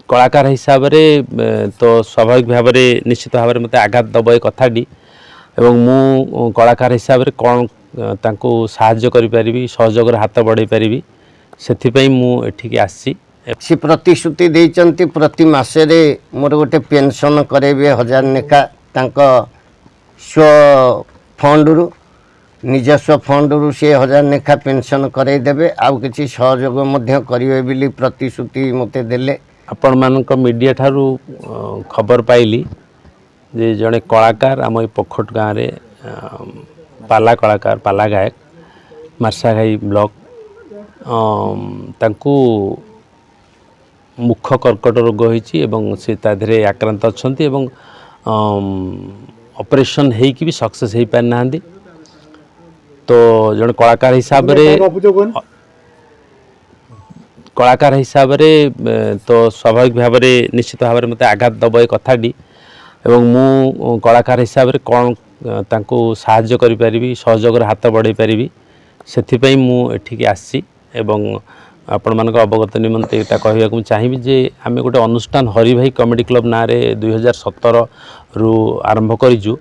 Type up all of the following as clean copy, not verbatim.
कलाकार हिसाब रे तो स्वाभाविक भाव में निश्चित भाव में मत आघात दब ए कथाटी एवं मु कलाकार हिसाब रे कौन तांको साहाय्य करि परिबी सहयोग हाथ बढ़ाई पारि से मुझे आसी सी प्रतिश्रुति देइचंती प्रति मासरे मोर गोटे पेंशन करेबे 1000 नेखा तांको स्व फंड रु निजस्व फंड रु से 1000 नेखा पेंशन करे देबे आउ किछि सहयोग मध्य करिवे बिली प्रतिश्रुति मते देले। आपण मानक मीडिया ठारू खबर पाइली जे जड़े कलाकार आम पोखट गाँव रे पाला कलाकार पाला गायक मार्साघाई ब्लॉक तांकू मुख कर्कट रोग होईची एवं से ताधरे आक्रांत अछंती एवं ऑपरेशन हेकी भी सक्सेस हो पार ना तो जड़े कलाकार हिसाब रे तो स्वाभाविक भाव में निश्चित भाव में मत आघात दब ए कथाटी एवं मु कलाकार हिसाब रे कौन तांको साहाय्य करि परिबी सहयोग हाथ बढ़ाई पारि से मुझे आसी एवं आपण मानक अवगत निमंते एटा कहवाक चाहिए जे आम गोटे अनुष्ठान हरिभाई कॉमेडी क्लब ना रे 2017 रु आरंभ करिजु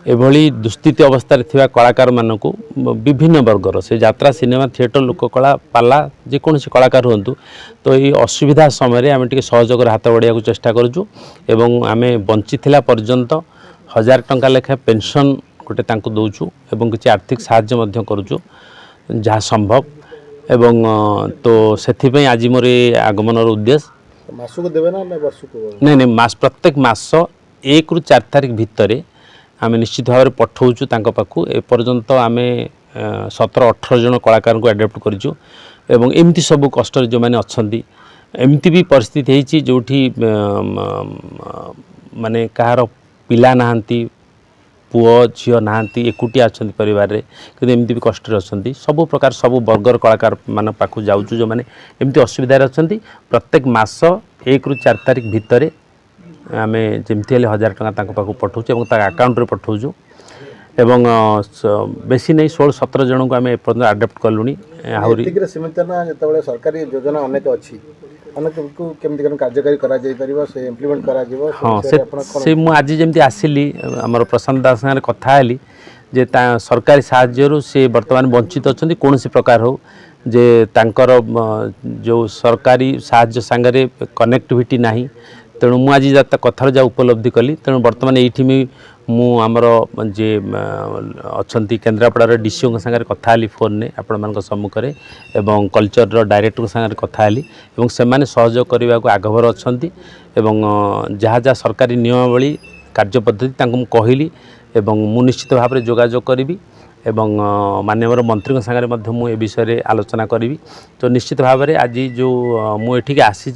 एभली दुस्थिति अवस्था थिबा कलाकार मानकु विभिन्न वर्गर से यात्रा सिनेमा थिएटर लोककला पाला जेकोसी कलाकार हुंतु तो ये असुविधा समय आम टे सहयोग हाथ बढ़ाइया चेष्टा करूँ एवं आम बंचीला पर्यंत 1000 टंका लेखा पेंशन गोटे तांको दौचु एवं किसी आर्थिक साहाय्य मध्य करूँ जहाँ संभव एवं तो से आज मोर आगमन उद्देश्य मासको देबे ना वर्ष को नहीं मास प्रत्येक मास 1 रु 4 तारिख भितर आम निश्चित भाव में पठाऊँ पाखु एपर्यंत आम 17-18 जन कलाकार को एडाप्ट करूँ एवं एमती सब कष्ट जो मैंने अच्छा एमती भी परिस्थिति होती जो माने कहार पिला नहांती पुओ झील नहांती एकुटिया अच्छा परिवार रे कि एमती भी कष्ट अच्छा सब प्रकार सब वर्गर कलाकार मान पाखु जाऊँ जो मैंने एमती असुविधा अच्छा प्रत्येक मास 1 रु 4 तारिख भितर आम जमती 1000 टंका पाखु पठाऊँ आकाउंट रे पठाऊँ एवं बेसी नहीं 16-17 जन को आम एपर्यंत आडाप्ट कलुनी आहरी सीमित ना जो सरकारी योजना अनेक अच्छी अनेक केमती कार्यकारी करा जाई परिबो से इम्प्लीमेंट करा जीवो हाँ से मु आज जमती आसिली हमर प्रशांत दास संगे कथा हेली जे सरकारी साहाय्य से वर्तमान वंचित अच्छा कौन प्रकार हो जे तांकर जो सरकारी साहाय्य सांगरे कनेक्टिविटी नाही तेणु मु आज कथार जा उपलब्धि कली तेणु वर्तमान ये मु आमर जे अच्छा केन्द्रापड़ार डीसीओ सागर कथा हेली फोन ने आपण मान सम्मुख में एवं कल्चर डायरेक्टर सागर कथा हेली एवं से माने सहयोग करने को आगभर अच्छा जहाँ जहाँ सरकारी नियमावली कार्यपद्धति तांको कहली एवं मु निश्चित भाव में जोगाजोग करी एवं माननीय मंत्री सागर मु ए विषय आलोचना करी तो निश्चित भाव में आज जो मुझे आसी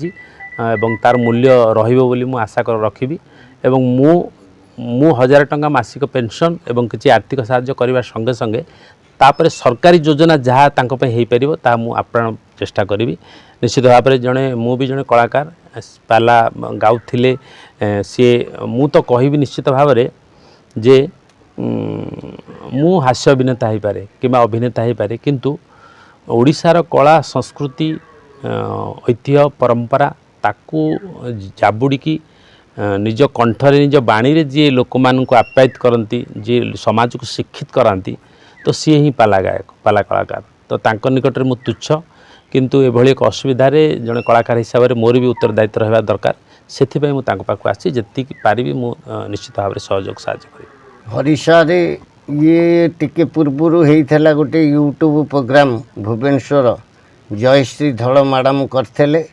एवं तार मूल्य रहिबो बोली मु आशा कर रखिबी एवं मु 1000 टंका मासिक पेंशन एवं किसी आर्थिक साहाय्य करने संगे संगे तापर सरकारी योजना जहाँ तांको पे हो पारिबो ता मु आपण चेष्टा करी निश्चित भाव में जड़े मु भी जड़े कलाकार पाला गाउथिले सी मु तो कहबी निश्चित भाव में जे मु हास्य अभिनेता हो पारे कि अभिनेता हो पारे किंतु ओडिशार कला संस्कृति ऐतिह्य परंपरा ताकू जाबुड़ी निज कंठरे निज बाणी रे जी लोक मान को आप्यायित करती जी समाज को शिक्षित कराती तो सी ही पाला गायक पाला कलाकार तो तांको निकटरे मु तुच्छ किंतु एभली एक असुविधा जड़े कलाकार हिसाब से मोर भी उत्तरदायित्व रहा दरकार से मुझे पाक आसी जी पारि मु निश्चित भाव में सहयोग साहाय्य करी। हरिशा रे ये टिके पूर्वर होता गोटे यूट्यूब प्रोग्राम भुवनेश्वर जयश्री धल मैडम करते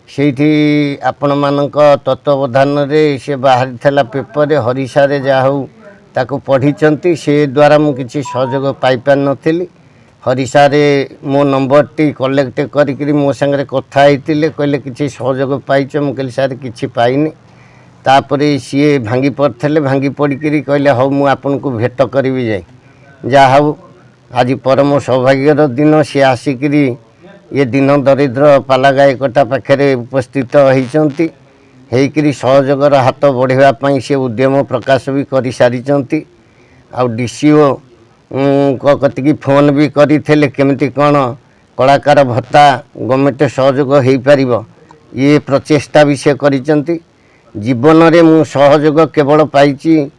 से आपण मानक तत्वावधान रे से बाहरी थला पेपर हरिशा रे जा हो ताको पढ़ी से द्वारा मु किसी सहयोग पाई पार नथिली हरिशा रे मो नंबर टी कलेक्ट करी मो संगे कथा होते कहले किसी सहयोग पाइच मु कहली सारे किसी पाइनी तापरे सी भांगी पड़ते भांगी पड़ी कहले हाँ मु आपन को भेट करी जाए जहा हो आज परम सौभाग्यर दिन सी आसिकी ये दिन दरिद्र पाला गायकटा पाखे उपस्थित होती सहयोगर हाथ बढ़ावाई से उद्यम प्रकाश भी कर सारी आ डीसीओ कतिकी फोन भी करते केमती कौन कलाकार भत्ता गवर्नमेंट सहयोग हो पार ये प्रचेष्टा भी से करिसेंती। जीवन रे मु सहयोग केवल पाइछि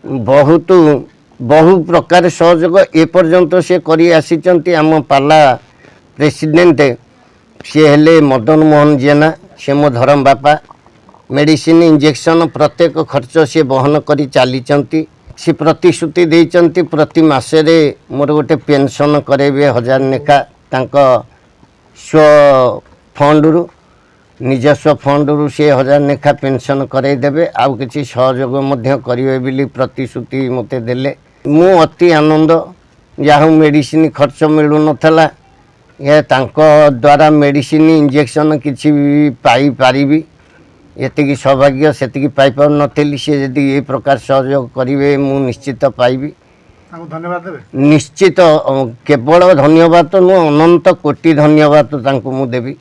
बहुत बहु प्रकार सहयोग एपर्यंत से करी आसीचंती। आम पाला प्रेसिडेंट सी हेले मदन मोहन जेना, से मो धरम बापा। मेडिसिन इंजेक्शन प्रत्येक खर्च से बहन करी चलीचंती। सी प्रतिश्रुति देइचंती प्रति मासरे मोर गोटे पेंशन करेबे 1000 नेखा तांको स्व फंडरू निजस्व फंडरू से 1000 नेखा पेंशन करईदेवे। आउ किसी सहयोग मध्य करेंगे बोली प्रतिश्रुति मते देले। मु अति आनंद जहाँ मेडिसिन खर्च मिलू नथला ये तांको द्वारा मेडिसिन इंजेक्शन किसी भी पाई पारिबी एतिकी सौभाग्य सेतिकी पाई पार नथिली। से यदि ये प्रकार सहयोग करेंगे मु निश्चित पाइबी। धन्यवाद देवे। निश्चित केवल धन्यवाद तो नु अनंत कोटि धन्यवाद तांको मु देवी।